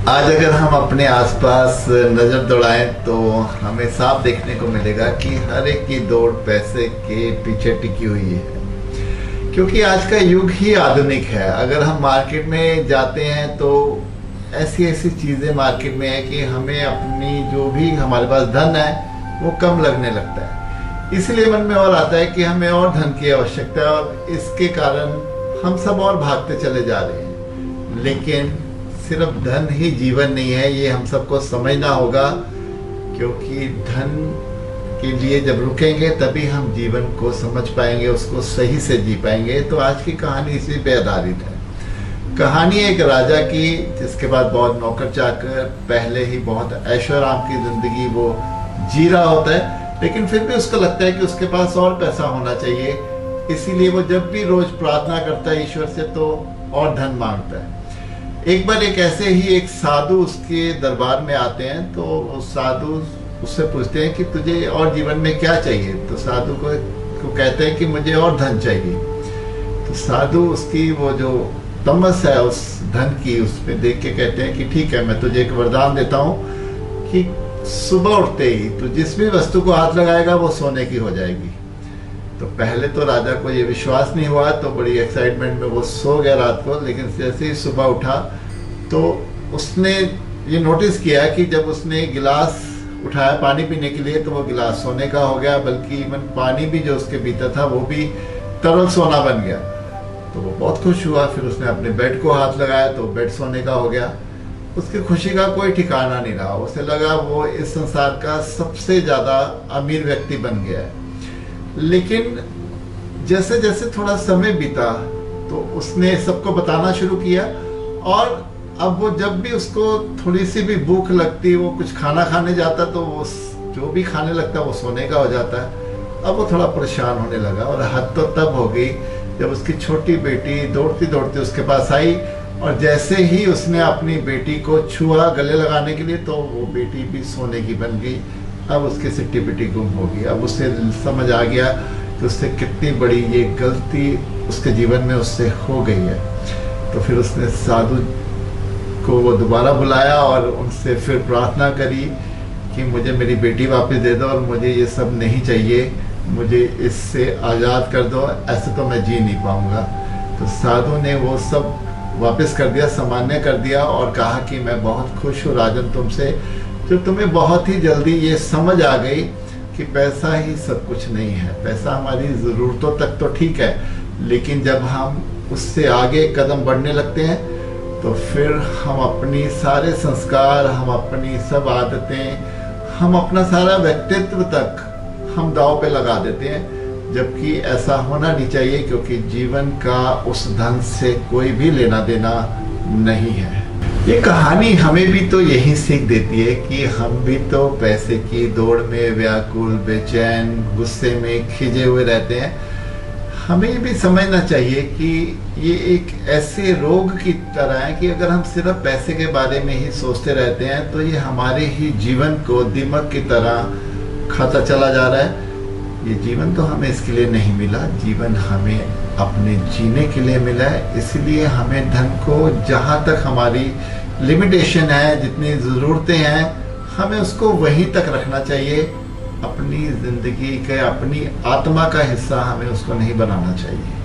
आज अगर हम अपने आसपास नज़र दौड़ाएं तो हमें साफ देखने को मिलेगा कि हर एक की दौड़ पैसे के पीछे टिकी हुई है, क्योंकि आज का युग ही आधुनिक है। अगर हम मार्केट में जाते हैं तो ऐसी ऐसी चीज़ें मार्केट में है कि हमें अपनी जो भी हमारे पास धन है वो कम लगने लगता है। इसलिए मन में और आता है कि हमें और धन की आवश्यकता है और इसके कारण हम सब और भागते चले जा रहे हैं। लेकिन सिर्फ धन ही जीवन नहीं है, ये हम सबको समझना होगा, क्योंकि धन के लिए जब रुकेंगे तभी हम जीवन को समझ पाएंगे, उसको सही से जी पाएंगे। तो आज की कहानी इसी पे आधारित है। कहानी एक राजा की, जिसके बाद बहुत नौकर चाकर, पहले ही बहुत ऐशो आराम की जिंदगी वो जी रहा होता है, लेकिन फिर भी उसको लगता है कि उसके पास और पैसा होना चाहिए। इसीलिए वो जब भी रोज प्रार्थना करता है ईश्वर से तो और धन मांगता है। एक बार एक ऐसे ही एक साधु उसके दरबार में आते हैं, तो वो साधु उससे पूछते हैं कि तुझे और जीवन में क्या चाहिए। तो साधु को कहते हैं कि मुझे और धन चाहिए। तो साधु उसकी वो जो तमस है उस धन की, उसमें देख के कहते हैं कि ठीक है, मैं तुझे एक वरदान देता हूँ कि सुबह उठते ही तू जिस भी वस्तु को हाथ लगाएगा वो सोने की हो जाएगी। तो पहले तो राजा को ये विश्वास नहीं हुआ, तो बड़ी एक्साइटमेंट में वो सो गया रात को। लेकिन जैसे ही सुबह उठा तो उसने ये नोटिस किया कि जब उसने गिलास उठाया पानी पीने के लिए तो वो गिलास सोने का हो गया, बल्कि इवन पानी भी जो उसके भीतर था वो भी तरल सोना बन गया। तो वो बहुत खुश हुआ। फिर उसने अपने बेड को हाथ लगाया तो बेड सोने का हो गया। उसकी खुशी का कोई ठिकाना नहीं रहा। उसे लगा वो इस संसार का सबसे ज्यादा अमीर व्यक्ति बन गया है। लेकिन जैसे जैसे थोड़ा समय बीता तो उसने सबको बताना शुरू किया, और अब वो जब भी उसको थोड़ी सी भी भूख लगती, वो कुछ खाना खाने जाता तो वो जो भी खाने लगता वो सोने का हो जाता है। अब वो थोड़ा परेशान होने लगा, और हद तो तब हो गई जब उसकी छोटी बेटी दौड़ती दौड़ती उसके पास आई, और जैसे ही उसने अपनी बेटी को छुआ गले लगाने के लिए तो वो बेटी भी सोने की बन गई। अब उसकी सिट्टी पिट्टी गुम हो गई। अब उसे समझ आ गया कि उससे कितनी बड़ी ये गलती उसके जीवन में उससे हो गई है। तो फिर उसने साधु को वो दोबारा बुलाया और उनसे फिर प्रार्थना करी कि मुझे मेरी बेटी वापस दे दो और मुझे ये सब नहीं चाहिए, मुझे इससे आज़ाद कर दो, ऐसे तो मैं जी नहीं पाऊंगा। तो साधु ने वो सब वापस कर दिया, सामान्य कर दिया, और कहा कि मैं बहुत खुश हूँ राजन तुमसे, जो तुम्हें बहुत ही जल्दी ये समझ आ गई कि पैसा ही सब कुछ नहीं है। पैसा हमारी ज़रूरतों तक तो ठीक है, लेकिन जब हम उससे आगे कदम बढ़ने लगते हैं तो फिर हम अपनी सारे संस्कार, हम अपनी सब आदतें, हम अपना सारा व्यक्तित्व तक हम दांव पे लगा देते हैं, जबकि ऐसा होना नहीं चाहिए, क्योंकि जीवन का उस धन से कोई भी लेना देना नहीं है। ये कहानी हमें भी तो यही सीख देती है कि हम भी तो पैसे की दौड़ में व्याकुल, बेचैन, गुस्से में खिंचे हुए रहते हैं। हमें भी समझना चाहिए कि ये एक ऐसे रोग की तरह है कि अगर हम सिर्फ पैसे के बारे में ही सोचते रहते हैं तो ये हमारे ही जीवन को दीमक की तरह खाता चला जा रहा है। ये जीवन तो हमें इसके लिए नहीं मिला, जीवन हमें अपने जीने के लिए मिला है। इसलिए हमें धन को जहाँ तक हमारी लिमिटेशन है, जितनी ज़रूरतें हैं, हमें उसको वहीं तक रखना चाहिए। अपनी ज़िंदगी के, अपनी आत्मा का हिस्सा हमें उसको नहीं बनाना चाहिए।